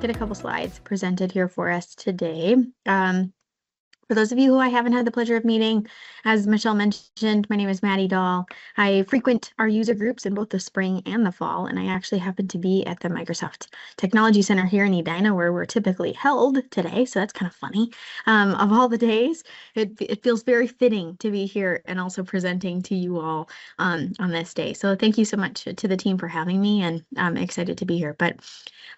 get a couple slides presented here for us today. For those of you who I haven't had the pleasure of meeting, as Michelle mentioned, my name is Maddy Dahl. I frequent our user groups in both the spring and the fall, and I actually happen to be at the Microsoft Technology Center here in Edina, where we're typically held today, so that's kind of funny. Of all the days, it feels very fitting to be here and also presenting to you all on this day. So thank you so much to the team for having me, and I'm excited to be here. But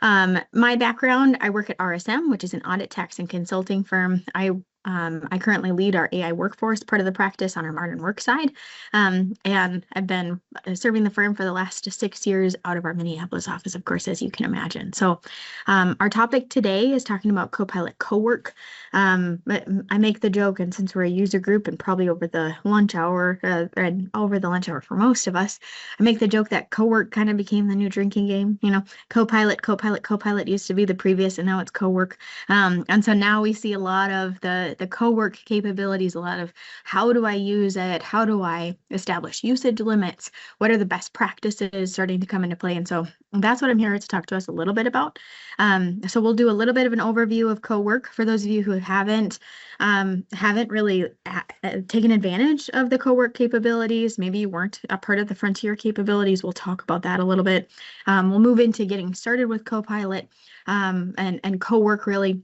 my background, I work at RSM, which is an audit, tax, and consulting firm. I currently lead our AI workforce part of the practice on our modern work side. And I've been serving the firm for the last 6 years out of our Minneapolis office, of course, as you can imagine. So our topic today is talking about Copilot Cowork. But I make the joke, and since we're a user group and probably over the lunch hour, and over the lunch hour for most of us, I make the joke that Cowork kind of became the new drinking game. You know, Copilot used to be the previous, and now it's Cowork. And so now we see a lot of the Cowork capabilities, a lot of how do I use it? How do I establish usage limits? What are the best practices starting to come into play? And so that's what I'm here to talk to us a little bit about. So we'll do a little bit of an overview of Cowork for those of you who haven't really taken advantage of the Cowork capabilities. Maybe you weren't a part of the Frontier capabilities. We'll talk about that a little bit. We'll move into getting started with Copilot and Cowork really.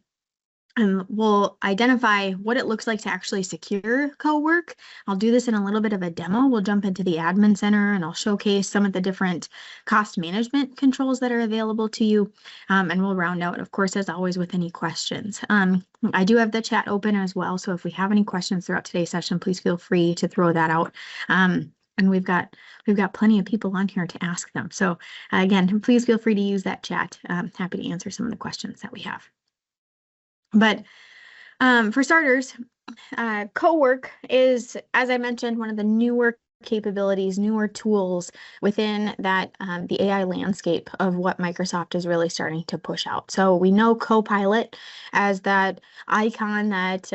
And we'll identify what it looks like to actually secure Cowork. I'll do this in a little bit of a demo. We'll jump into the admin center and I'll showcase some of the different cost management controls that are available to you. And we'll round out, of course, as always, with any questions. I do have the chat open as well. So if we have any questions throughout today's session, please feel free to throw that out. And we've got plenty of people on here to ask them. So again, please feel free to use that chat. I'm happy to answer some of the questions that we have. But for starters, Cowork is, as I mentioned, one of the newer capabilities, newer tools within that the AI landscape of what Microsoft is really starting to push out. So we know Copilot as that icon that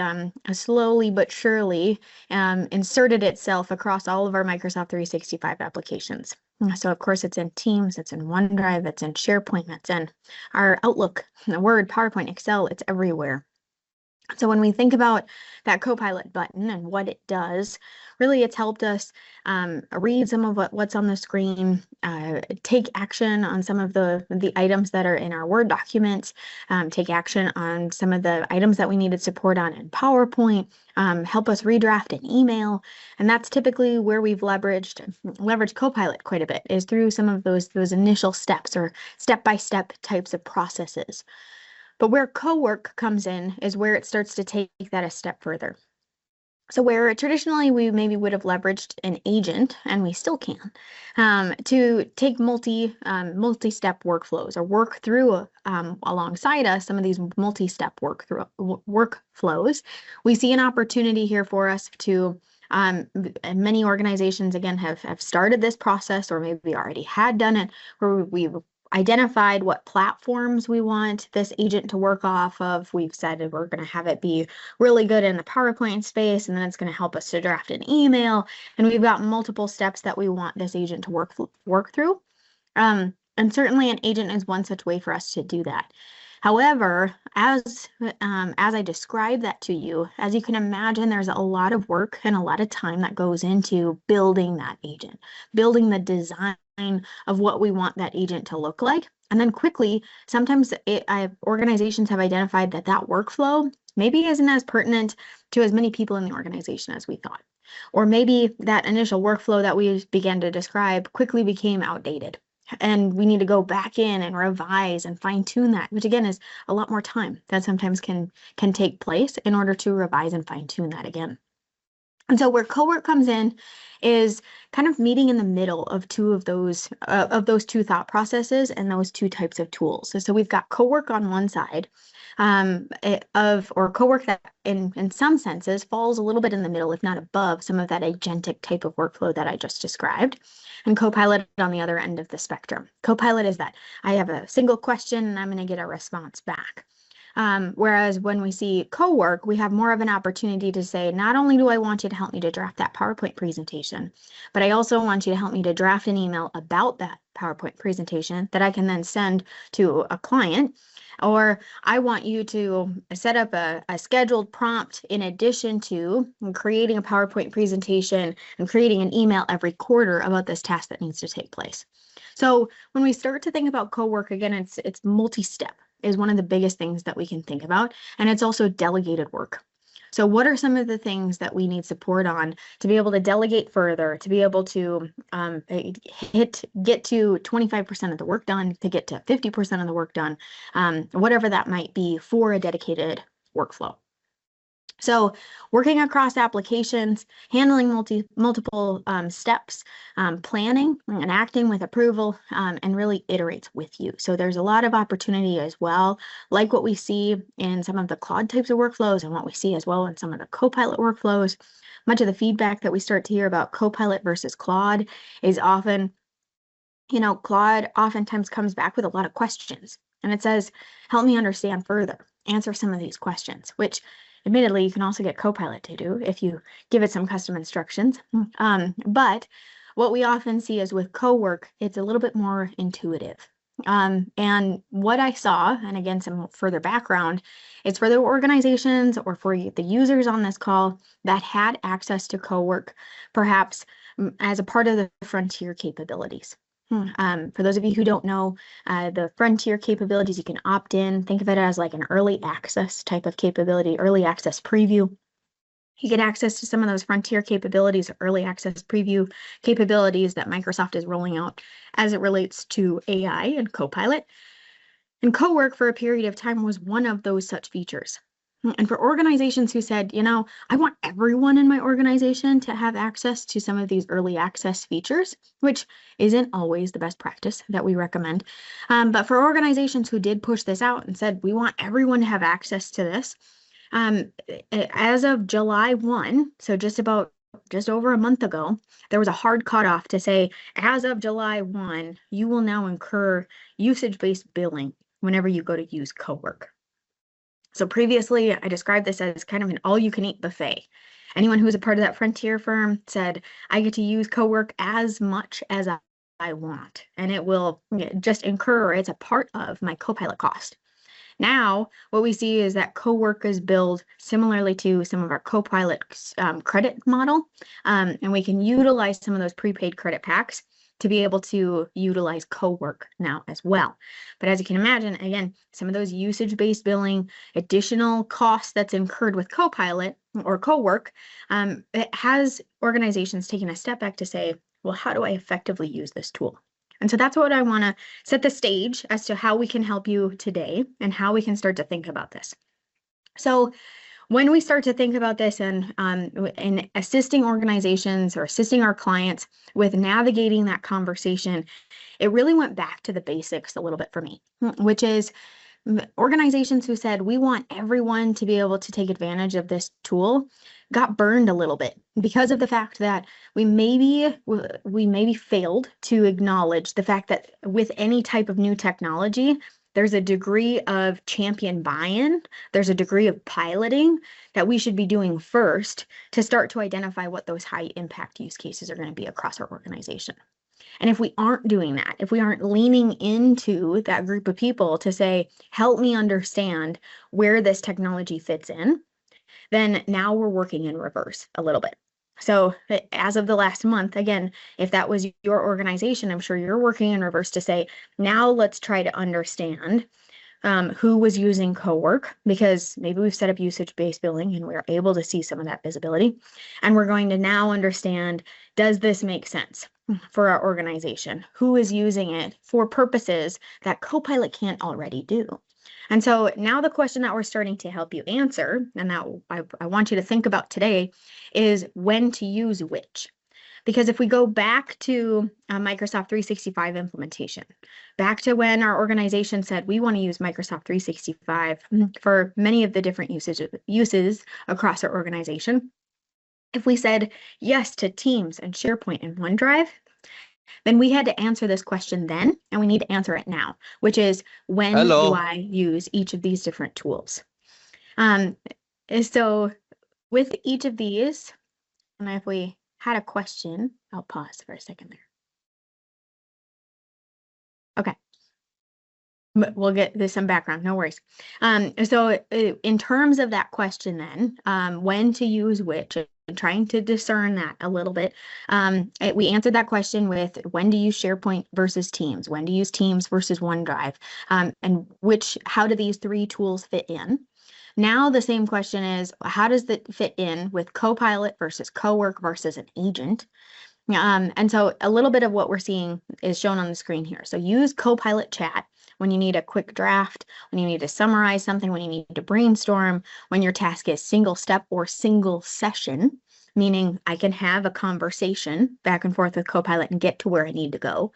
slowly but surely inserted itself across all of our Microsoft 365 applications. So of course it's in Teams, it's in OneDrive, it's in SharePoint, it's in our Outlook, Word, PowerPoint, Excel, it's everywhere. So when we think about that Copilot button and what it does, really it's helped us read some of what's on the screen, take action on some of the items that are in our Word documents, take action on some of the items that we needed support on in PowerPoint, help us redraft an email. And that's typically where we've leveraged Copilot quite a bit, is through some of those initial steps or step-by-step types of processes. But where Cowork comes in is where it starts to take that a step further. So where traditionally we maybe would have leveraged an agent, and we still can, to take multi-step workflows or work through alongside us some of these multi-step workflows, we see an opportunity here for us to many organizations again have started this process, or maybe already had done it, where we've identified what platforms we want this agent to work off of. We've said we're going to have it be really good in the PowerPoint space, and then it's going to help us to draft an email. And we've got multiple steps that we want this agent to work through. And certainly an agent is one such way for us to do that. However, as I describe that to you, as you can imagine, there's a lot of work and a lot of time that goes into building that agent, building the design of what we want that agent to look like. And then quickly, sometimes organizations have identified that workflow maybe isn't as pertinent to as many people in the organization as we thought. Or maybe that initial workflow that we began to describe quickly became outdated. And we need to go back in and revise and fine tune that, which again is a lot more time that sometimes can take place in order to revise and fine tune that again. And so where Cowork comes in is kind of meeting in the middle of those two thought processes and those two types of tools. So we've got Cowork on one side Cowork that in some senses falls a little bit in the middle, if not above, some of that agentic type of workflow that I just described. And Copilot on the other end of the spectrum. Copilot is that I have a single question and I'm going to get a response back. Whereas when we see Cowork, we have more of an opportunity to say, not only do I want you to help me to draft that PowerPoint presentation, but I also want you to help me to draft an email about that PowerPoint presentation that I can then send to a client. Or I want you to set up a scheduled prompt in addition to creating a PowerPoint presentation and creating an email every quarter about this task that needs to take place. So when we start to think about co-work, again, it's multi-step is one of the biggest things that we can think about. And it's also delegated work. So what are some of the things that we need support on to be able to delegate further, to be able to get to 25% of the work done, to get to 50% of the work done, whatever that might be for a dedicated workflow. So working across applications, handling multiple steps, planning and acting with approval, and really iterates with you. So there's a lot of opportunity as well, like what we see in some of the Claude types of workflows and what we see as well in some of the Copilot workflows. Much of the feedback that we start to hear about Copilot versus Claude is often, Claude oftentimes comes back with a lot of questions, and it says, help me understand further, answer some of these questions, which admittedly you can also get Copilot to do if you give it some custom instructions. But what we often see is with Cowork, it's a little bit more intuitive. And what I saw, and again, some further background, it's for the organizations or for the users on this call that had access to Cowork, perhaps as a part of the frontier capabilities. For those of you who don't know, the frontier capabilities, you can opt in. Think of it as like an early access type of capability, early access preview. You get access to some of those frontier capabilities, early access preview capabilities that Microsoft is rolling out as it relates to AI and Copilot. And Cowork for a period of time was one of those such features. And for organizations who said, I want everyone in my organization to have access to some of these early access features, which isn't always the best practice that we recommend. But for organizations who did push this out and said, we want everyone to have access to this, as of July 1, so just over a month ago, there was a hard cutoff to say, as of July 1, you will now incur usage-based billing whenever you go to use Cowork. So previously, I described this as kind of an all-you-can-eat buffet. Anyone who's a part of that frontier firm said, I get to use Cowork as much as I want, and it will just incur, it's a part of my Copilot cost. Now, what we see is that Cowork is billed similarly to some of our Copilot credit model, and we can utilize some of those prepaid credit packs to be able to utilize Cowork now as well. But as you can imagine, again, some of those usage-based billing, additional costs that's incurred with Copilot or Cowork, it has organizations taking a step back to say, well, how do I effectively use this tool? And so that's what I want to set the stage as to how we can help you today and how we can start to think about this. So when we start to think about this and in assisting organizations or assisting our clients with navigating that conversation, it really went back to the basics a little bit for me, which is organizations who said, we want everyone to be able to take advantage of this tool got burned a little bit because of the fact that we maybe failed to acknowledge the fact that with any type of new technology, there's a degree of champion buy-in, there's a degree of piloting that we should be doing first to start to identify what those high impact use cases are going to be across our organization. And if we aren't doing that, if we aren't leaning into that group of people to say, help me understand where this technology fits in, then now we're working in reverse a little bit. So as of the last month, again, if that was your organization, I'm sure you're working in reverse to say, now let's try to understand who was using Cowork, because maybe we've set up usage-based billing and we're able to see some of that visibility. And we're going to now understand, does this make sense for our organization? Who is using it for purposes that Copilot can't already do? And so now the question that we're starting to help you answer, and that I want you to think about today, is when to use which. Because if we go back to Microsoft 365 implementation, back to when our organization said we want to use Microsoft 365 for many of the different uses across our organization, if we said yes to Teams and SharePoint and OneDrive, then we had to answer this question then, and we need to answer it now, which is, when do I use each of these different tools? So with each of these, and if we had a question, I'll pause for a second there. Okay. We'll get this some background, no worries. So in terms of that question then, when to use which, trying to discern that a little bit. We answered that question with when to use SharePoint versus Teams, when to use Teams versus OneDrive, and how do these three tools fit in? Now the same question is, how does that fit in with Copilot versus Cowork versus an agent? And so a little bit of what we're seeing is shown on the screen here. So use Copilot Chat when you need a quick draft, when you need to summarize something, when you need to brainstorm, when your task is single step or single session, meaning I can have a conversation back and forth with Copilot and get to where I need to go.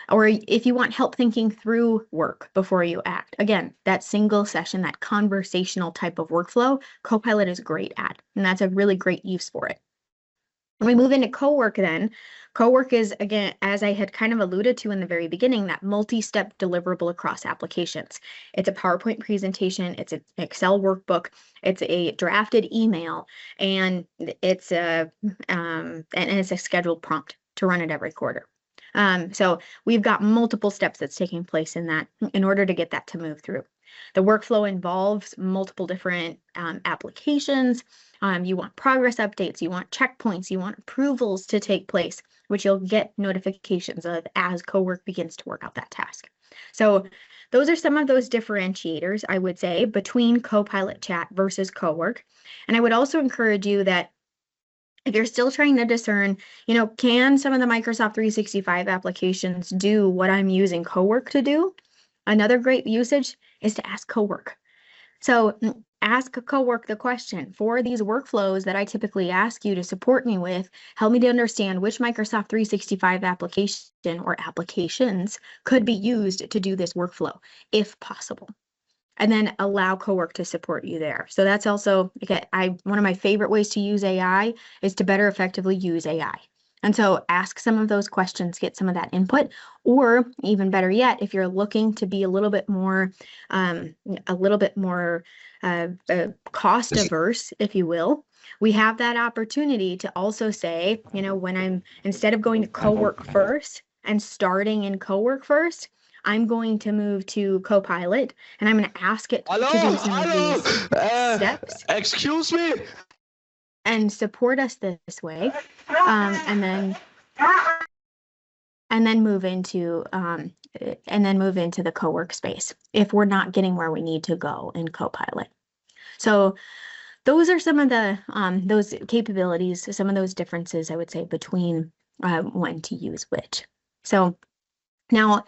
Or if you want help thinking through work before you act, again, that single session, that conversational type of workflow, Copilot is great at, and that's a really great use for it. When we move into Cowork then, Cowork is, again, as I had kind of alluded to in the very beginning, that multi-step deliverable across applications. It's a PowerPoint presentation, it's an Excel workbook, it's a drafted email, and it's a scheduled prompt to run it every quarter. So we've got multiple steps that's taking place in that in order to get that to move through. The workflow involves multiple different applications. You want progress updates, you want checkpoints, you want approvals to take place, which you'll get notifications of as Cowork begins to work out that task. So those are some of those differentiators, I would say, between Copilot Chat versus Cowork. And I would also encourage you that if you're still trying to discern, can some of the Microsoft 365 applications do what I'm using Cowork to do? Another great usage is to ask Cowork. So ask Cowork the question, for these workflows that I typically ask you to support me with, help me to understand which Microsoft 365 application or applications could be used to do this workflow, if possible. And then allow Cowork to support you there. So that's also, again, one of my favorite ways to use AI is to better effectively use AI. And so ask some of those questions, get some of that input, or even better yet, if you're looking to be a little bit more cost averse, if you will, we have that opportunity to also say, when instead of going to Cowork first and starting in Cowork first, I'm going to move to Copilot and I'm going to ask it to do some of these steps. Excuse me? And support us this way. And then move into the Cowork space if we're not getting where we need to go in Copilot. So those are some of the those capabilities, some of those differences, I would say, between when to use which. So now,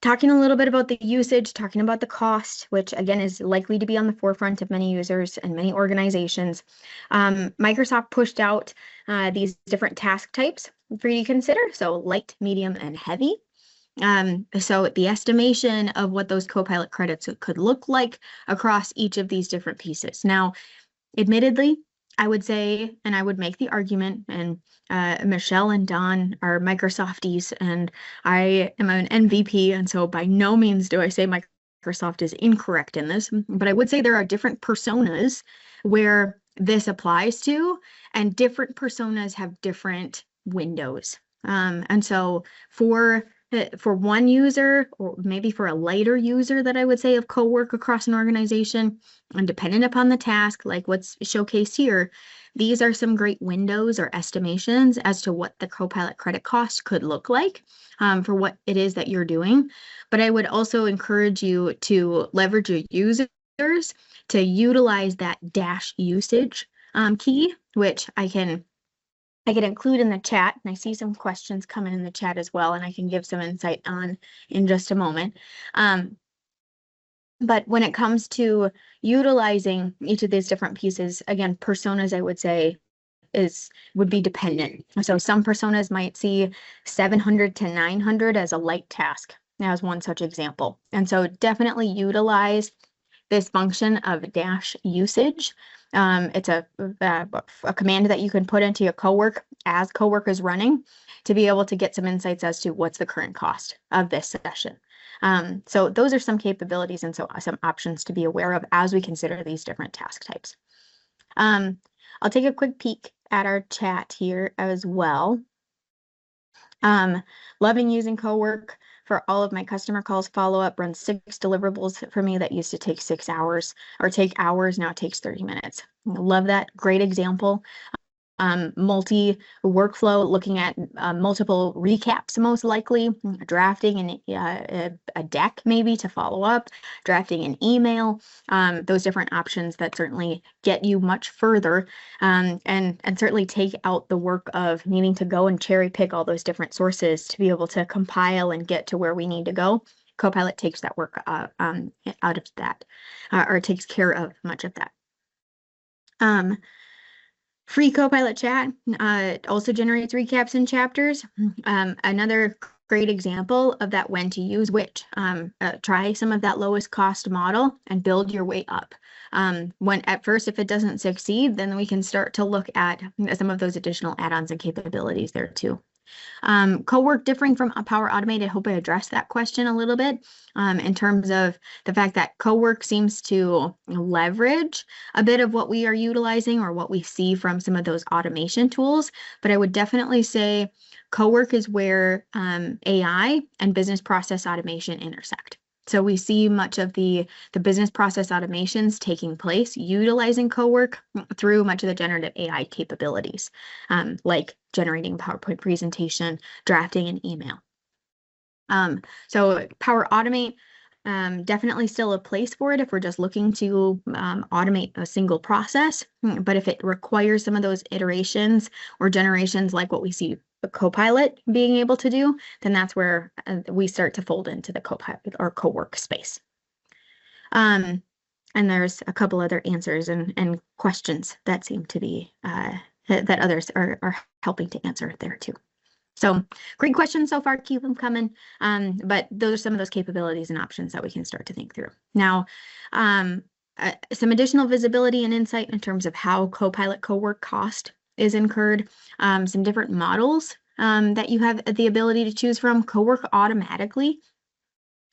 talking a little bit about the usage, talking about the cost, which again is likely to be on the forefront of many users and many organizations. Microsoft pushed out these different task types for you to consider. So light, medium, and heavy. So the estimation of what those Copilot credits could look like across each of these different pieces. Now, admittedly, I would say, and I would make the argument, and Michelle and Don are Microsofties, and I am an MVP, and so by no means do I say Microsoft is incorrect in this, but I would say there are different personas where this applies to, and different personas have different windows. And so for one user, or maybe for a lighter user that I would say of Cowork across an organization, and dependent upon the task, like what's showcased here, these are some great windows or estimations as to what the Copilot credit cost could look like for what it is that you're doing. But I would also encourage you to leverage your users to utilize that dash usage key, which I can include in the chat, and I see some questions coming in the chat as well, and I can give some insight on in just a moment. But when it comes to utilizing each of these different pieces, again, personas, I would say, would be dependent. So some personas might see 700 to 900 as a light task, as one such example. And so definitely utilize this function of dash usage. It's a command that you can put into your Cowork as Cowork is running to be able to get some insights as to what's the current cost of this session. So those are some capabilities and so some options to be aware of as we consider these different task types. I'll take a quick peek at our chat here as well. Loving using Cowork for all of my customer calls follow-up, runs 6 deliverables for me that used to take 6 hours or take hours, now it takes 30 minutes. Love that. Great example. Multi workflow, looking at multiple recaps, most likely, drafting a deck maybe to follow up, drafting an email, those different options that certainly get you much further, and certainly take out the work of needing to go and cherry pick all those different sources to be able to compile and get to where we need to go. Copilot takes that work out of that, or takes care of much of that. Free Copilot chat also generates recaps and chapters. Another great example of that when to use which. Try some of that lowest cost model and build your way up. When at first, if it doesn't succeed, then we can start to look at some of those additional add-ons and capabilities there too. Cowork differing from Power Automate, I hope I addressed that question a little bit in terms of the fact that Cowork seems to leverage a bit of what we are utilizing or what we see from some of those automation tools. But I would definitely say Cowork is where AI and business process automation intersect. So we see much of the business process automations taking place utilizing Cowork through much of the generative AI capabilities, like generating a PowerPoint presentation, drafting an email. So Power Automate, definitely still a place for it if we're just looking to automate a single process. But if it requires some of those iterations or generations like what we see the Copilot being able to do, then that's where we start to fold into the Copilot or Cowork space. And there's a couple other answers and questions that seem to be that others are helping to answer there too. So great questions so far, keep them coming. But those are some of those capabilities and options that we can start to think through. Now, some additional visibility and insight in terms of how Copilot Cowork cost is incurred, some different models that you have the ability to choose from. Cowork automatically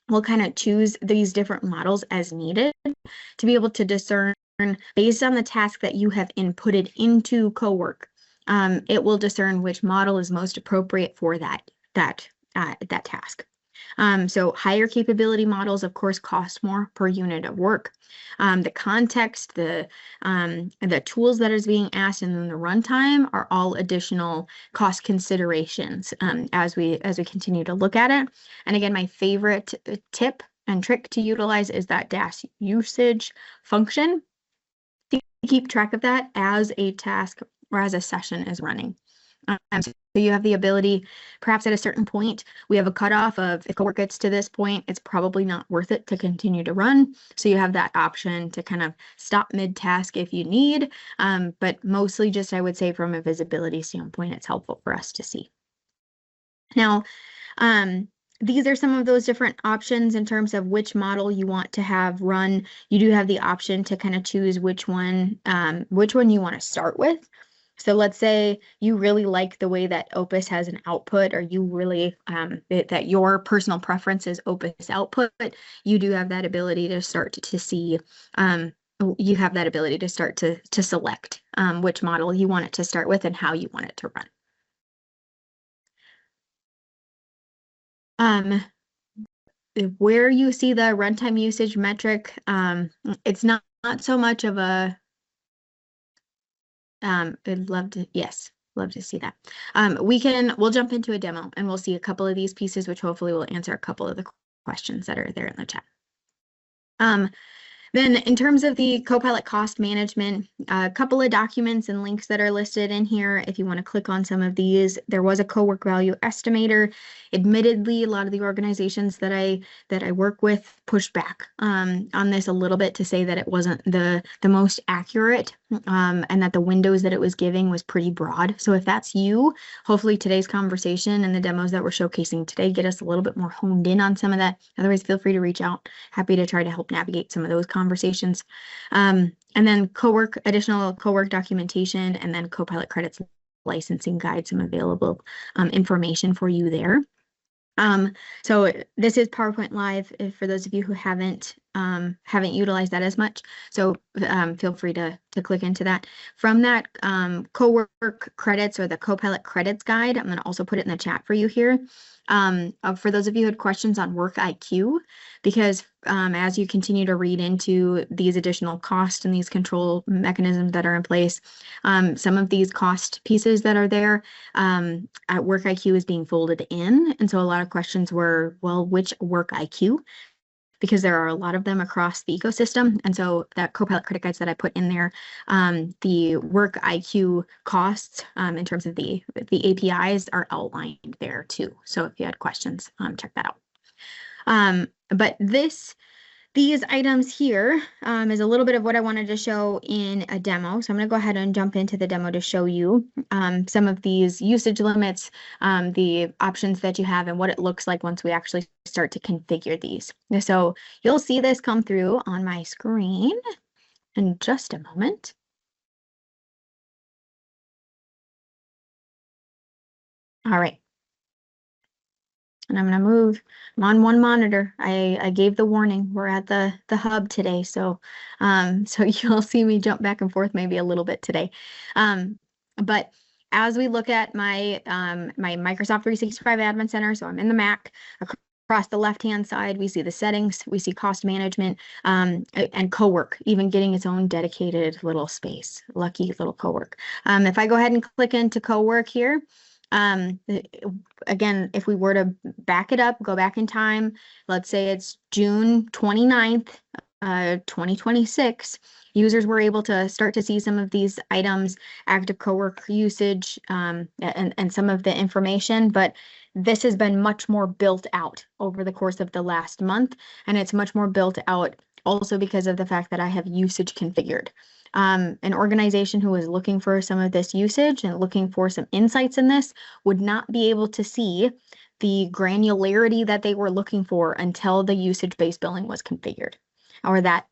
will kind of choose these different models as needed to be able to discern based on the task that you have inputted into Cowork. It will discern which model is most appropriate for that task. So higher capability models, of course, cost more per unit of work. The context, the tools that is being asked, and then the runtime are all additional cost considerations as we continue to look at it. And again, my favorite tip and trick to utilize is that dash usage function to keep track of that as a task or as a session is running. So you have the ability, perhaps at a certain point, we have a cutoff of if Cowork gets to this point, it's probably not worth it to continue to run. So you have that option to kind of stop mid-task if you need, but mostly just, I would say, from a visibility standpoint, it's helpful for us to see. Now, these are some of those different options in terms of which model you want to have run. You do have the option to kind of choose which one you want to start with. So let's say you really like the way that Opus has an output, or you really, that your personal preference is Opus output, you do have that ability to start to see, you have that ability to start to select which model you want it to start with and how you want it to run. Where you see the runtime usage metric, it's not so much of a, I'd love to, yes, love to see that. We'll jump into a demo and we'll see a couple of these pieces, which hopefully will answer a couple of the questions that are there in the chat. Then in terms of the Copilot cost management, a couple of documents and links that are listed in here. If you want to click on some of these, there was a Cowork value estimator. Admittedly, a lot of the organizations that I work with pushed back on this a little bit to say that it wasn't the most accurate and that the windows that it was giving was pretty broad. So if that's you, hopefully today's conversation and the demos that we're showcasing today get us a little bit more honed in on some of that. Otherwise, feel free to reach out. Happy to try to help navigate some of those conversations. And then additional Cowork documentation, and then Copilot credits licensing guide, some available information for you there. So this is PowerPoint Live. For those of you who haven't haven't utilized that as much. So feel free to click into that. From that Cowork credits or the Copilot credits guide, I'm going to also put it in the chat for you here. For those of you who had questions on Work IQ, because as you continue to read into these additional costs and these control mechanisms that are in place, some of these cost pieces that are there at Work IQ is being folded in. And so a lot of questions were, well, which Work IQ? Because there are a lot of them across the ecosystem. And so that Copilot credit guides that I put in there, the Work IQ costs in terms of the APIs are outlined there too. So if you had questions, check that out. But these items here is a little bit of what I wanted to show in a demo. So I'm going to go ahead and jump into the demo to show you some of these usage limits, the options that you have, and what it looks like once we actually start to configure these. So you'll see this come through on my screen in just a moment. All right. And I'm going to move. I'm on one monitor. I gave the warning. We're at the hub today, so so you'll see me jump back and forth maybe a little bit today. But as we look at my my Microsoft 365 Admin Center, so I'm in the Mac. Across the left-hand side, we see the settings, we see cost management, and Cowork, even getting its own dedicated little space. Lucky little Cowork. If I go ahead and click into Cowork here, again, if we were to back it up, go back in time, let's say it's June 29th, 2026, users were able to start to see some of these items, active Cowork usage, and some of the information, but this has been much more built out over the course of the last month, and it's much more built out also because of the fact that I have usage configured. An organization who is looking for some of this usage and looking for some insights in this would not be able to see the granularity that they were looking for until the usage-based billing was configured, or that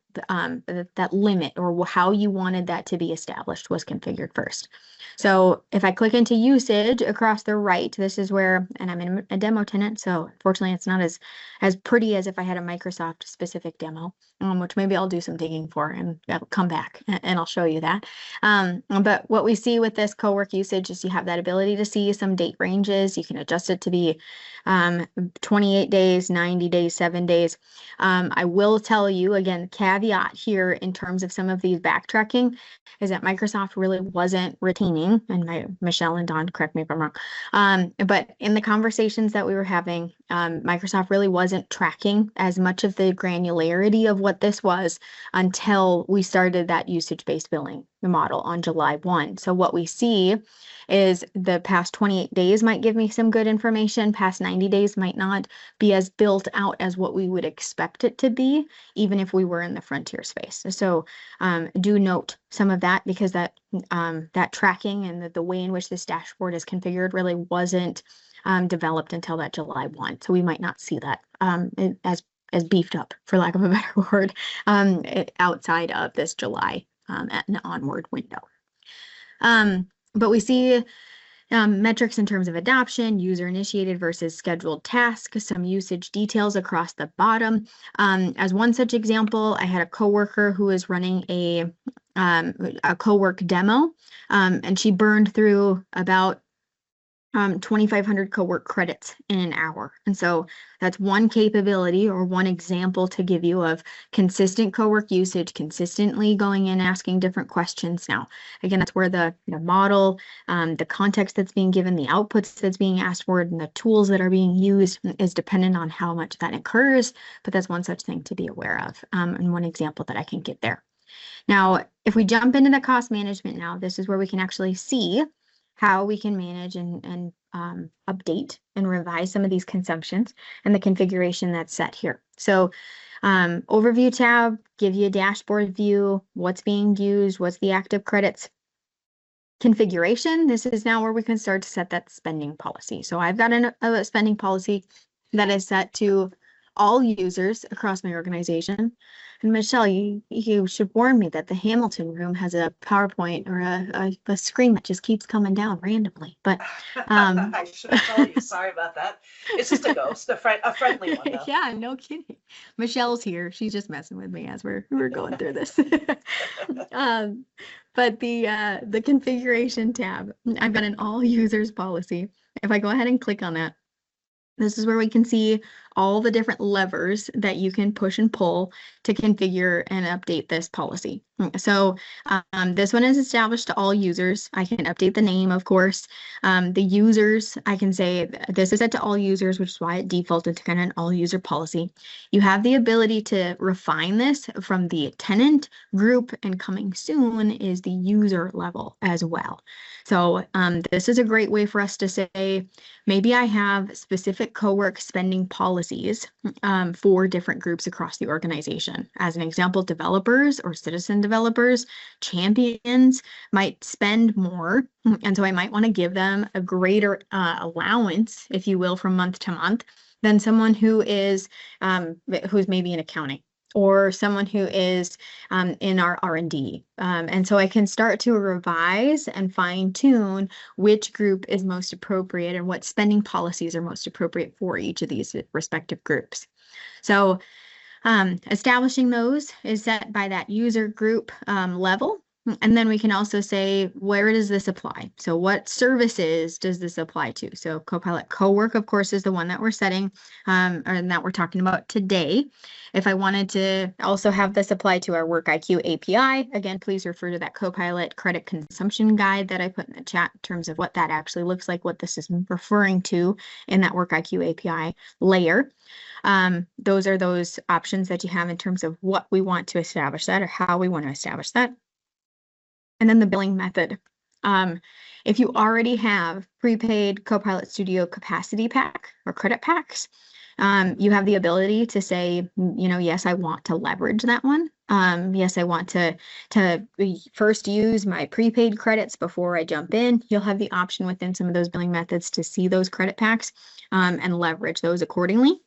limit or how you wanted that to be established was configured first. So if I click into usage across the right, this is where, and I'm in a demo tenant, so unfortunately it's not as pretty as if I had a Microsoft specific demo, which maybe I'll do some digging for and I'll come back and I'll show you that. But what we see with this Cowork usage is you have that ability to see some date ranges. You can adjust it to be 28 days, 90 days, 7 days. I will tell you, again, caveat here in terms of some of these backtracking is that Microsoft really wasn't retaining, and Michelle and Don, correct me if I'm wrong, but in the conversations that we were having, Microsoft really wasn't tracking as much of the granularity of what this was until we started that usage-based billing model on July 1. So what we see is the past 28 days might give me some good information. Past 90 days might not be as built out as what we would expect it to be, even if we were in the frontier space. So do note some of that, because that tracking and the way in which this dashboard is configured really wasn't developed until that July 1. So we might not see that as beefed up, for lack of a better word, outside of this July and onward window. But we see metrics in terms of adoption, user initiated versus scheduled tasks, some usage details across the bottom. As one such example, I had a coworker who was running a Cowork demo, and she burned through about 2,500 Cowork credits in an hour. And so that's one capability or one example to give you of consistent Cowork usage, consistently going in, asking different questions. Now, again, that's where the model, the context that's being given, the outputs that's being asked for, and the tools that are being used is dependent on how much that occurs. But that's one such thing to be aware of, and one example that I can get there. Now, if we jump into the cost management now, this is where we can actually see how we can manage and update and revise some of these consumptions and the configuration that's set here. So overview tab, give you a dashboard view, what's being used, what's the active credits. Configuration, this is now where we can start to set that spending policy. So I've got a spending policy that is set to all users across my organization. And Michelle, you should warn me that the Hamilton room has a PowerPoint or a screen that just keeps coming down randomly. But I should have told you. Sorry about that. It's just a ghost, a friendly one though. Yeah, no kidding. Michelle's here. She's just messing with me as we're going through this. But the configuration tab, I've got an all users policy. If I go ahead and click on that, this is where we can see all the different levers that you can push and pull to configure and update this policy. So this one is established to all users. I can update the name, of course. The users, I can say this is set to all users, which is why it defaulted to kind of an all user policy. You have the ability to refine this from the tenant, group, and coming soon is the user level as well. So this is a great way for us to say, maybe I have specific cowork spending policies for different groups across the organization. As an example, developers or citizen developers, champions might spend more. And so I might want to give them a greater allowance, if you will, from month to month than someone who is who's maybe in accounting, or someone who is in our R&D. And so I can start to revise and fine tune which group is most appropriate and what spending policies are most appropriate for each of these respective groups. So establishing those is set by that user group level. And then we can also say, where does this apply? So what services does this apply to? So Copilot Cowork, of course, is the one that we're setting or that we're talking about today. If I wanted to also have this apply to our WorkIQ API, again, please refer to that Copilot credit consumption guide that I put in the chat in terms of what that actually looks like, what this is referring to in that WorkIQ API layer. Those are those options that you have in terms of what we want to establish that or how we want to establish that. And then the billing method. If you already have prepaid Copilot Studio capacity pack or credit packs, you have the ability to say, yes, I want to leverage that one. Yes, I want to first use my prepaid credits before I jump in. You'll have the option within some of those billing methods to see those credit packs and leverage those accordingly.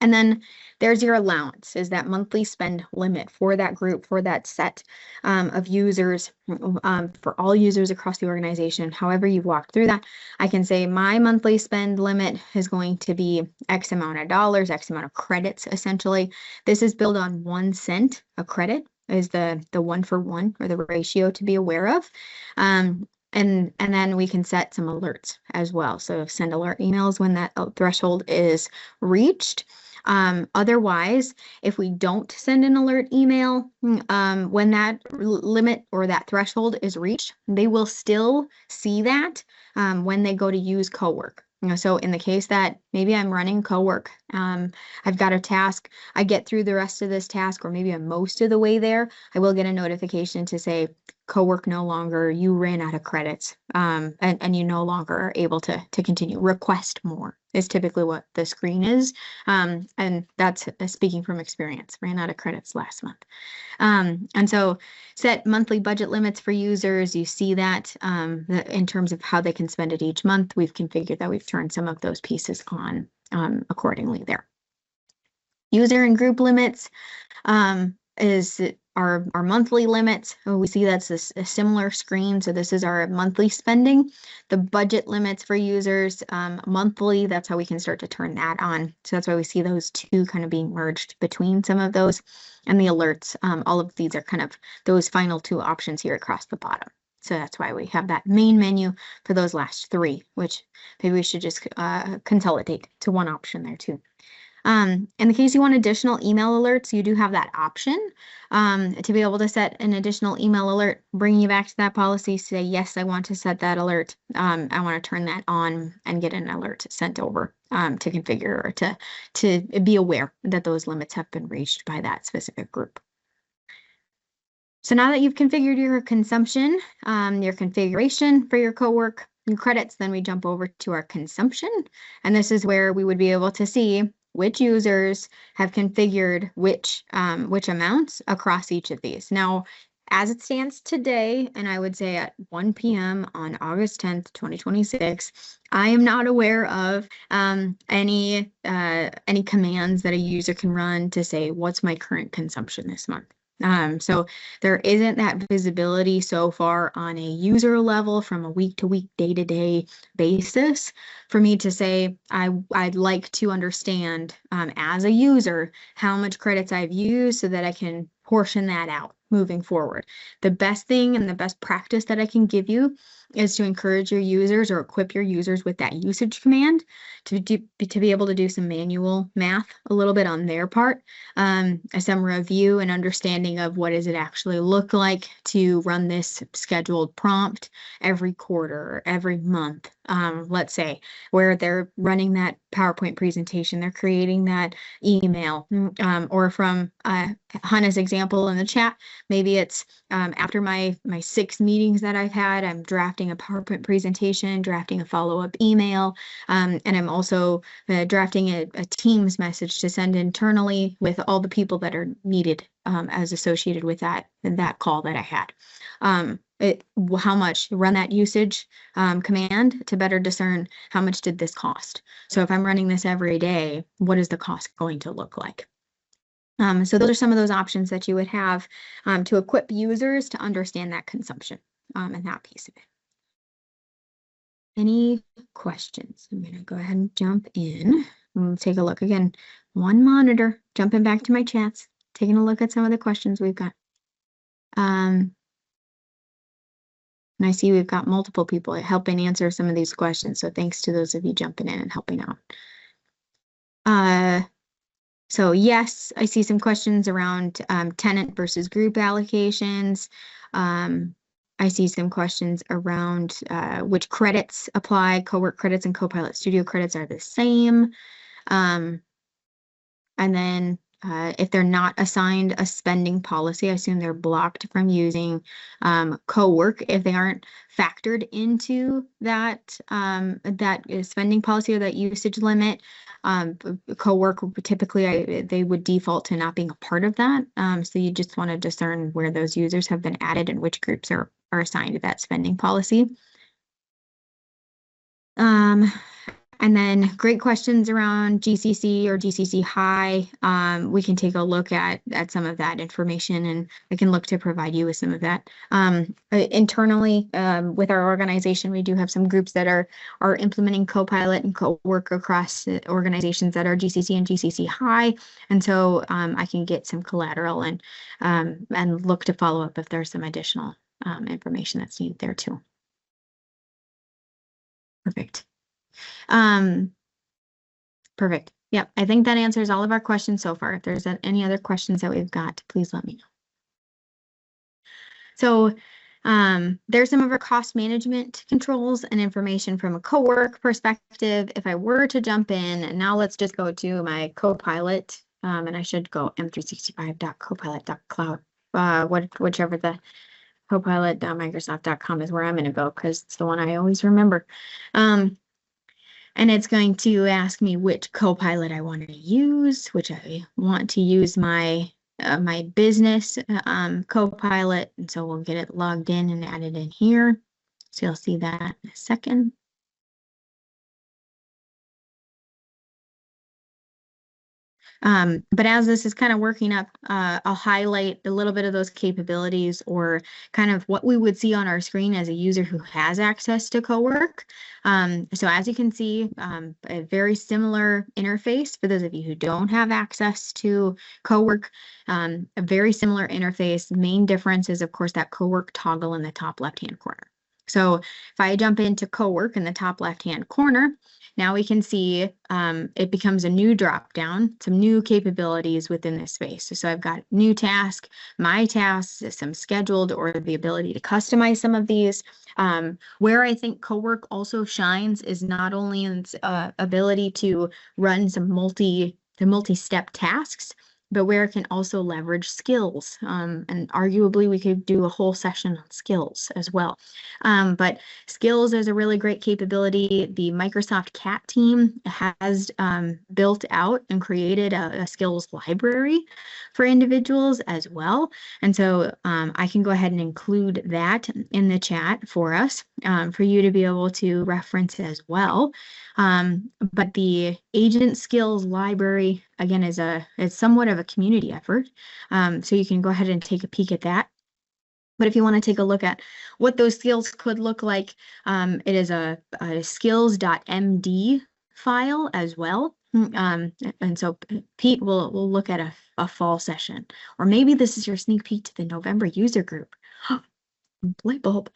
And then there's your allowance, is that monthly spend limit for that group, for that set of users, for all users across the organization. However you've walked through that, I can say my monthly spend limit is going to be X amount of dollars, X amount of credits, essentially. This is billed on 1 cent a credit is the 1-for-1 or the ratio to be aware of. And then we can set some alerts as well. So send alert emails when that threshold is reached. Otherwise, if we don't send an alert email when that limit or that threshold is reached, they will still see that when they go to use Cowork. So in the case that maybe I'm running Cowork, I've got a task, I get through the rest of this task, or maybe I'm most of the way there, I will get a notification to say, Cowork no longer, you ran out of credits, and you no longer are able to continue. Request more is typically what the screen is. And that's speaking from experience, ran out of credits last month. And so set monthly budget limits for users. You see that in terms of how they can spend it each month. We've configured that. We've turned some of those pieces on accordingly there. User and group limits is our monthly limits. We see that's a similar screen. So this is our monthly spending. The budget limits for users monthly, that's how we can start to turn that on. So that's why we see those two kind of being merged between some of those. And the alerts, all of these are kind of those final two options here across the bottom. So that's why we have that main menu for those last three, which maybe we should just consolidate to one option there too. In the case you want additional email alerts, you do have that option to be able to set an additional email alert, bringing you back to that policy, say, yes, I want to set that alert. I want to turn that on and get an alert sent over to configure or to be aware that those limits have been reached by that specific group. So now that you've configured your consumption, your configuration for your Cowork, your credits, then we jump over to our consumption. And this is where we would be able to see which users have configured which amounts across each of these. Now, as it stands today, and I would say at 1 p.m. on August 10th, 2026, I am not aware of any commands that a user can run to say, what's my current consumption this month? So there isn't that visibility so far on a user level from a week to week, day to day basis for me to say, I'd like to understand as a user how much credits I've used so that I can portion that out moving forward. The best thing and the best practice that I can give you is to encourage your users or equip your users with that usage command to be able to do some manual math a little bit on their part, some review and understanding of what does it actually look like to run this scheduled prompt every quarter or every month. Let's say where they're running that PowerPoint presentation, they're creating that email, or from Hannah's example in the chat, maybe it's after my 6 meetings that I've had, I'm drafting a PowerPoint presentation, drafting a follow-up email, and I'm also drafting a Teams message to send internally with all the people that are needed as associated with that call that I had. How much run that usage command to better discern how much did this cost. So if I'm running this every day, what is the cost going to look like? So those are some of those options that you would have to equip users to understand that consumption and that piece of it. Any questions? I'm going to go ahead and jump in and take a look again. One monitor, jumping back to my chats, taking a look at some of the questions we've got. And I see we've got multiple people helping answer some of these questions. So thanks to those of you jumping in and helping out. So yes, I see some questions around tenant versus group allocations. I see some questions around which credits apply. Cowork credits and Copilot Studio credits are the same. And then if they're not assigned a spending policy, I assume they're blocked from using Cowork if they aren't factored into that spending policy or that usage limit. Cowork typically they would default to not being a part of that. So you just want to discern where those users have been added and which groups are assigned to that spending policy. And then great questions around GCC or GCC high. We can take a look at some of that information, and I can look to provide you with some of that. Internally, with our organization, we do have some groups that are implementing Copilot and Cowork across organizations that are GCC and GCC high. And so I can get some collateral and look to follow up if there's some additional information that's needed there too. Perfect. Perfect. Yep. I think that answers all of our questions so far. If there's any other questions that we've got, please let me know. So there's some of our cost management controls and information from a Cowork perspective. If I were to jump in, and now let's just go to my Copilot, and I should go m365.copilot.cloud, whichever the copilot.microsoft.com is where I'm going to go because it's the one I always remember. And it's going to ask me which Copilot I want to use, which I want to use my business Copilot. And so we'll get it logged in and added in here. So you'll see that in a second. But as this is kind of working up, I'll highlight a little bit of those capabilities or kind of what we would see on our screen as a user who has access to Cowork. So as you can see, a very similar interface for those of you who don't have access to Cowork, a very similar interface. Main difference is, of course, that Cowork toggle in the top left-hand corner. So if I jump into Cowork in the top left-hand corner, now we can see it becomes a new drop down, some new capabilities within this space. So I've got new task, my tasks, some scheduled, or the ability to customize some of these. Where I think Cowork also shines is not only in its ability to run some multi-step tasks, but where it can also leverage skills. And arguably we could do a whole session on skills as well. But skills is a really great capability. The Microsoft CAT team has built out and created a skills library for individuals as well. And so I can go ahead and include that in the chat for us, for you to be able to reference as well. But the agent skills library, again, it's somewhat of a community effort. So you can go ahead and take a peek at that. But if you want to take a look at what those skills could look like, it is a skills.md file as well. And so Pete will look at a fall session, or maybe this is your sneak peek to the November user group. Light bulb.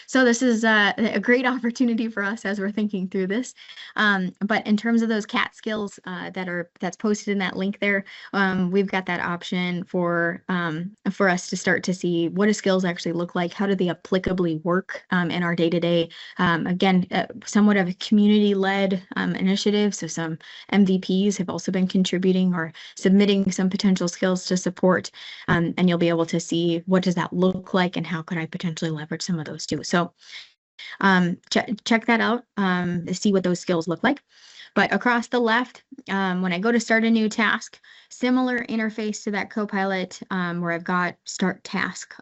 So this is a great opportunity for us as we're thinking through this. But in terms of those CAT skills that's posted in that link there, we've got that option for us to start to see what do skills actually look like, how do they applicably work in our day-to-day. Again, somewhat of a community-led initiative. So some MVPs have also been contributing or submitting some potential skills to support, and you'll be able to see what does that look like and how could I potentially leverage some of those too. So check that out, to see what those skills look like. But across the left, when I go to start a new task, similar interface to that Copilot, where I've got start task, ...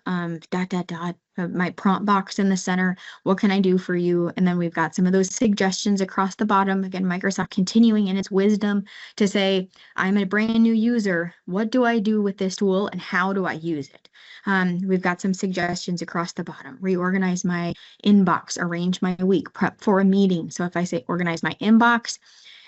my prompt box in the center. What can I do for you? And then we've got some of those suggestions across the bottom. Again, Microsoft continuing in its wisdom to say, I'm a brand new user. What do I do with this tool and how do I use it? We've got some suggestions across the bottom. Reorganize my inbox, arrange my week, prep for a meeting. So if I say organize my inbox,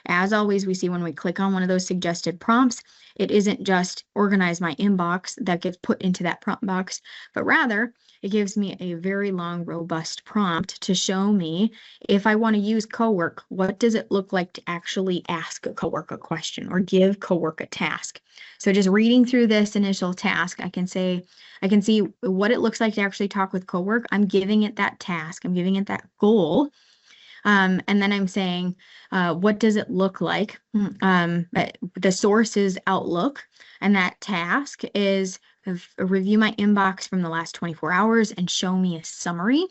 as always, we see when we click on one of those suggested prompts, it isn't just organize my inbox that gets put into that prompt box, but rather it gives me a very long, robust prompt to show me if I want to use Cowork, what does it look like to actually ask a Cowork a question or give Cowork a task. So just reading through this initial task, I can see what it looks like to actually talk with Cowork. I'm giving it that task. I'm giving it that goal. And then I'm saying, what does it look like? The source is Outlook, and that task is review my inbox from the last 24 hours and show me a summary.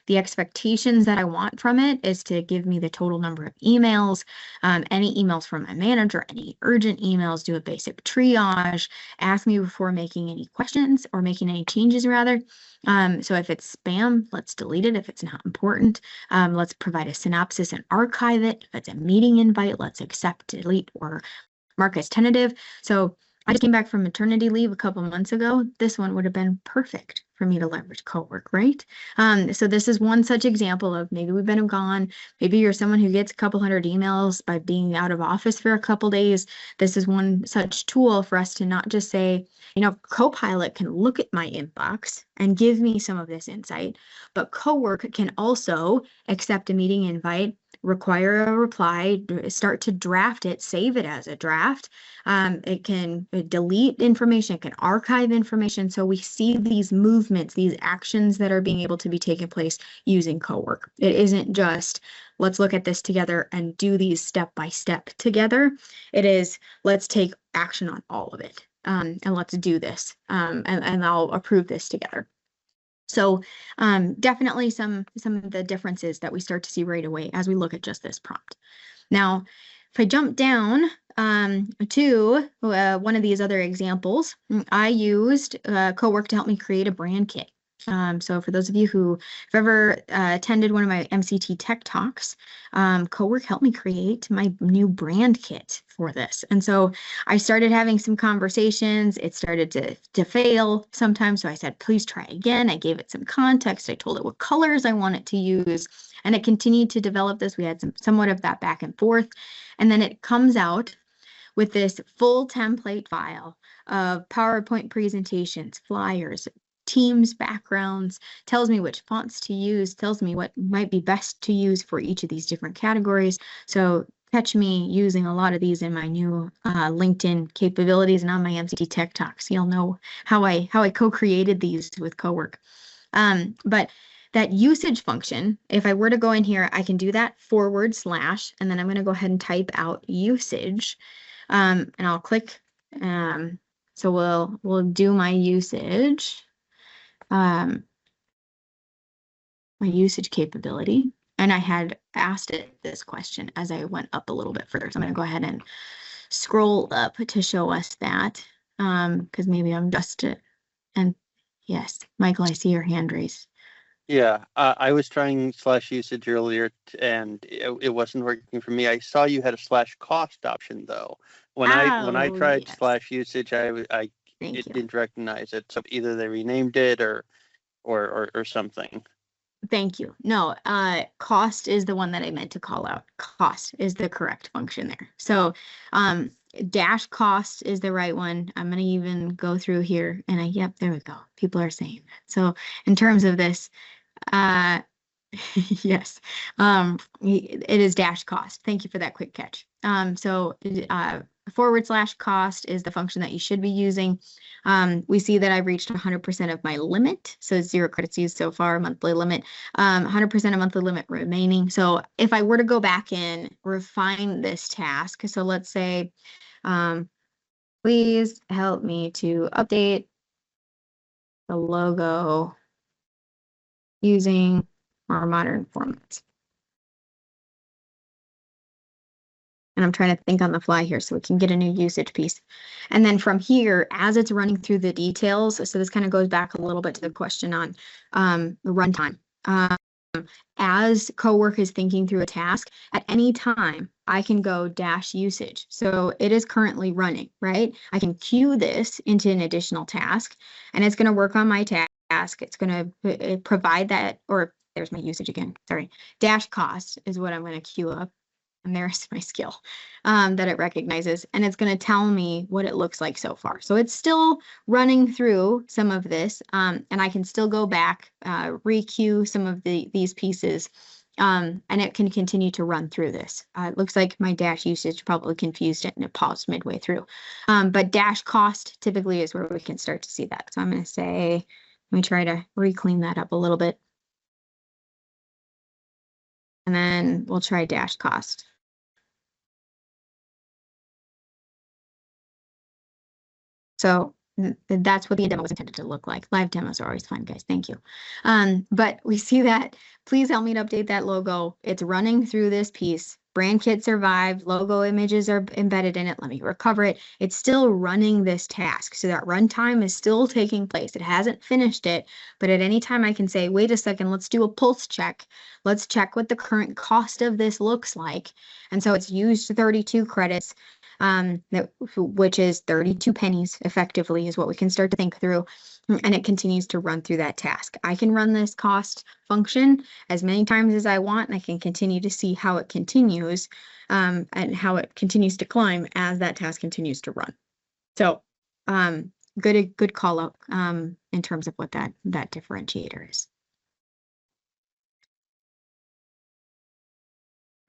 The expectations that I want from it is to give me the total number of emails, any emails from my manager, any urgent emails, do a basic triage, ask me before making any questions or making any changes rather. So if it's spam, let's delete it. If it's not important, let's provide a synopsis and archive it. If it's a meeting invite, let's accept, delete, or mark as tentative. So I just came back from maternity leave a couple months ago. This one would have been perfect for me to leverage Cowork, right? So this is one such example of maybe we've been gone. Maybe you're someone who gets a couple hundred emails by being out of office for a couple days. This is one such tool for us to not just say, Copilot can look at my inbox and give me some of this insight, but Cowork can also accept a meeting invite, require a reply, start to draft it, save it as a draft. It can delete information, it can archive information. So we see these movements, these actions that are being able to be taken place using Cowork. It isn't just, let's look at this together and do these step by step together. It is, let's take action on all of it. And let's do this, and I'll approve this together. So definitely some of the differences that we start to see right away as we look at just this prompt. Now, if I jump down to one of these other examples, I used Cowork to help me create a brand kit. So for those of you who have ever attended one of my MCT Tech Talks, Cowork helped me create my new brand kit for this. And so I started having some conversations. It started to fail sometimes. So I said, please try again. I gave it some context. I told it what colors I want it to use. And it continued to develop this. We had somewhat of that back and forth. And then it comes out with this full template file of PowerPoint presentations, flyers, Teams backgrounds, tells me which fonts to use, tells me what might be best to use for each of these different categories. So catch me using a lot of these in my new LinkedIn capabilities and on my MCT Tech Talks. You'll know how I co-created these with Cowork. But that usage function, if I were to go in here, I can do that / and then I'm going to go ahead and type out usage. And I'll click So we'll do my usage, my usage capability. And I had asked it this question as I went up a little bit further. So I'm going to go ahead and scroll up to show us that, because maybe I'm just and yes, Michael, I see your hand raised. Yeah, I was trying /usage earlier and it wasn't working for me. I saw you had a /cost option though. When I tried yes. /usage, Thank it you. didn't recognize it. So either they renamed it or something. Thank you. No, cost is the one that I meant to call out. Cost is the correct function there. So, dash cost is the right one. I'm going to even go through here and yep, there we go. People are saying that. So in terms of this, yes, it is dash cost. Thank you for that quick catch. So /cost is the function that you should be using. We see that I've reached 100% of my limit. So 0 credits used so far, monthly limit, 100% of monthly limit remaining. So if I were to go back and refine this task, so let's say, please help me to update the logo using more modern formats. And I'm trying to think on the fly here so we can get a new usage piece. And then from here, as it's running through the details, so this kind of goes back a little bit to the question on the runtime. As Cowork is thinking through a task, at any time, I can go -usage. So it is currently running, right? I can queue this into an additional task, and it's going to work on my task. It's going to provide that, or there's my usage again, sorry. Dash cost is what I'm going to queue up. And there's my skill that it recognizes, and it's going to tell me what it looks like so far. So it's still running through some of this, and I can still go back, re-queue some of these pieces, and it can continue to run through this. It looks like my dash usage probably confused it and it paused midway through. But dash cost typically is where we can start to see that. So I'm going to say, let me try to re-clean that up a little bit. And then we'll try dash cost. So that's what the demo was intended to look like. Live demos are always fun, guys. Thank you. But we see that. Please help me to update that logo. It's running through this piece. Brand kit survived. Logo images are embedded in it. Let me recover it. It's still running this task. So that runtime is still taking place. It hasn't finished it, but at any time I can say, wait a second, let's do a pulse check. Let's check what the current cost of this looks like. And so it's used 32 credits. Which is 32 pennies effectively is what we can start to think through, and it continues to run through that task. I can run this cost function as many times as I want, and I can continue to see how it continues, and how it continues to climb as that task continues to run. So good call out in terms of what that differentiator is.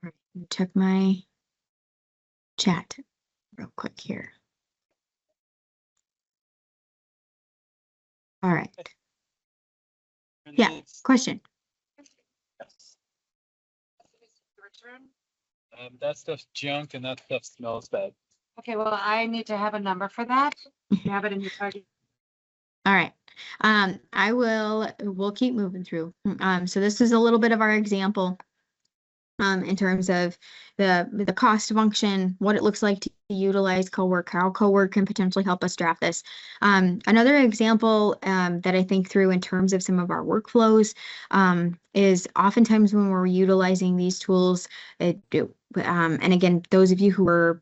All right, check my chat real quick here. All right. Yeah, question. Yes. That stuff's junk and that stuff smells bad. Okay, well, I need to have a number for that. You have it in your target. All right. We'll keep moving through. So this is a little bit of our example in terms of the cost function, what it looks like to utilize Cowork, how Cowork can potentially help us draft this. Another example that I think through in terms of some of our workflows is oftentimes when we're utilizing these tools, and again, those of you who are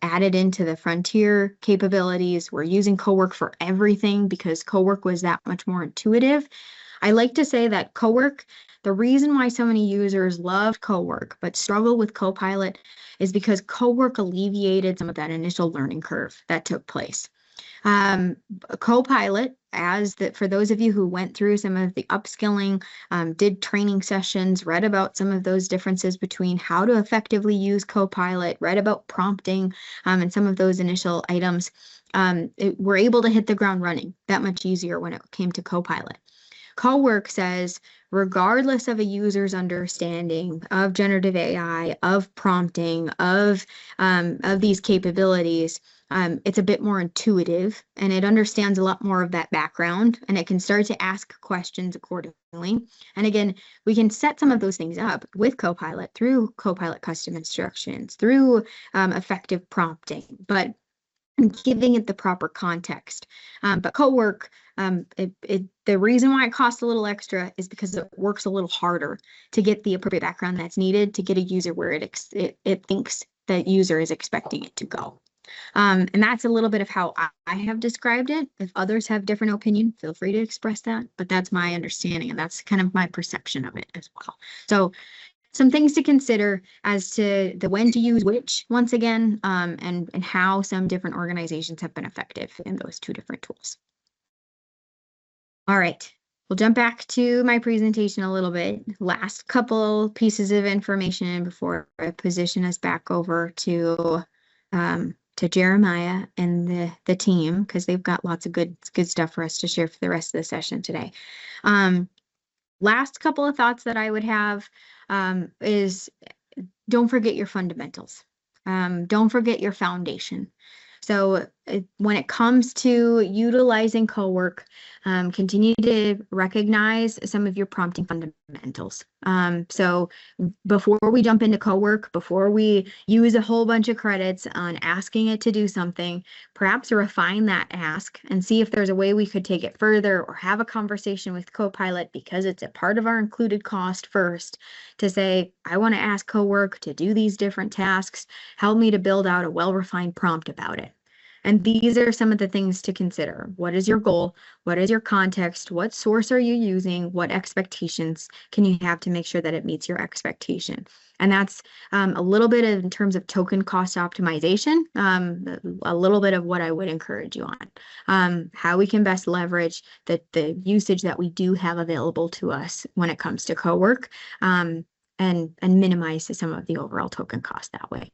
added into the Frontier capabilities, we're using Cowork for everything because Cowork was that much more intuitive. I like to say that Cowork, the reason why so many users love Cowork but struggle with Copilot is because Cowork alleviated some of that initial learning curve that took place. Copilot, for those of you who went through some of the upskilling, did training sessions, read about some of those differences between how to effectively use Copilot, read about prompting, and some of those initial items, we're able to hit the ground running that much easier when it came to Copilot. Cowork says, regardless of a user's understanding of generative AI, of prompting, of these capabilities, it's a bit more intuitive and it understands a lot more of that background, and it can start to ask questions accordingly. And again, we can set some of those things up with Copilot through Copilot custom instructions, through effective prompting, but giving it the proper context. But Cowork, the reason why it costs a little extra is because it works a little harder to get the appropriate background that's needed to get a user where it thinks that user is expecting it to go. And that's a little bit of how I have described it. If others have different opinion, feel free to express that, but that's my understanding and that's kind of my perception of it as well. So some things to consider as to the when to use which, once again, and how some different organizations have been effective in those two different tools. All right, we'll jump back to my presentation a little bit. Last couple pieces of information before I position us back over to Jeremiah and the team, because they've got lots of good stuff for us to share for the rest of the session today. Last couple of thoughts that I would have is don't forget your fundamentals. Don't forget your foundation. So when it comes to utilizing Cowork, continue to recognize some of your prompting fundamentals. So before we jump into Cowork, before we use a whole bunch of credits on asking it to do something, perhaps refine that ask and see if there's a way we could take it further or have a conversation with Copilot, because it's a part of our included cost first, to say, I want to ask Cowork to do these different tasks. Help me to build out a well-refined prompt about it. And these are some of the things to consider. What is your goal? What is your context? What source are you using? What expectations can you have to make sure that it meets your expectation? And that's a little bit of, in terms of token cost optimization, a little bit of what I would encourage you on. How we can best leverage the usage that we do have available to us when it comes to Cowork, and minimize some of the overall token cost that way.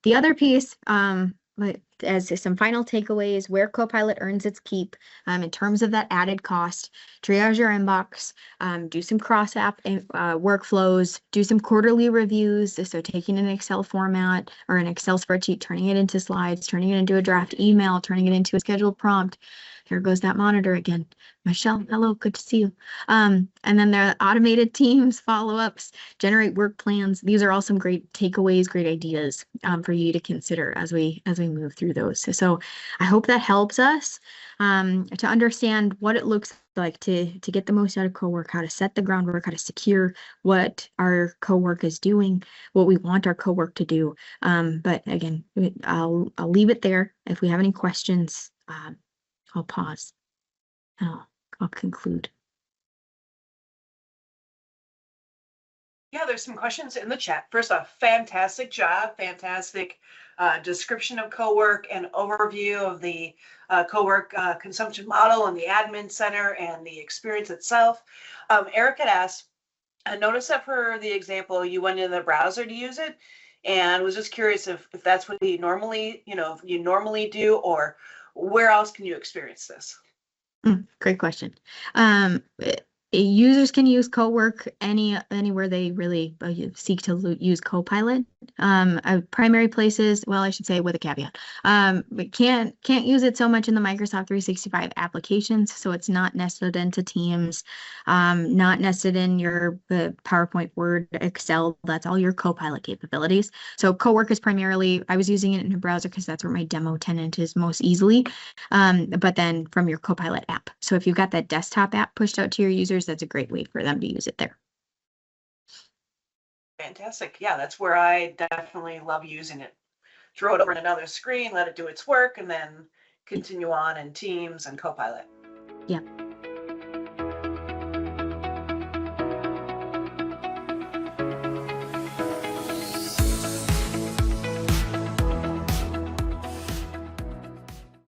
The other piece, as some final takeaways, where Copilot earns its keep in terms of that added cost: triage your inbox, do some cross-app workflows, do some quarterly reviews. So taking an Excel format or an Excel spreadsheet, turning it into slides, turning it into a draft email, turning it into a scheduled prompt. Here goes that monitor again. Michelle, hello, good to see you. And then the automated teams, follow-ups, generate work plans. These are all some great takeaways, great ideas for you to consider as we move through those. So I hope that helps us to understand what it looks like to get the most out of Cowork, how to set the groundwork, how to secure what our Cowork is doing, what we want our Cowork to do. But again, I'll leave it there. If we have any questions, I'll pause. I'll conclude. Yeah, there's some questions in the chat. First off, fantastic job, fantastic description of Cowork and overview of the Cowork consumption model and the admin center and the experience itself. Eric had asked, I noticed that for the example, you went into the browser to use it, and was just curious if that's what you normally do, or where else can you experience this? Great question. Users can use Cowork anywhere they really seek to use Copilot. Primary places, well, I should say with a caveat, we can't use it so much in the Microsoft 365 applications, so it's not nested into Teams, not nested in your PowerPoint, Word, Excel. That's all your Copilot capabilities. So Cowork is primarily, I was using it in a browser because that's where my demo tenant is most easily, but then from your Copilot app. So if you've got that desktop app pushed out to your users, that's a great way for them to use it there. Fantastic. Yeah, that's where I definitely love using it. Throw it over in another screen, let it do its work, and then continue on in Teams and Copilot. Yeah.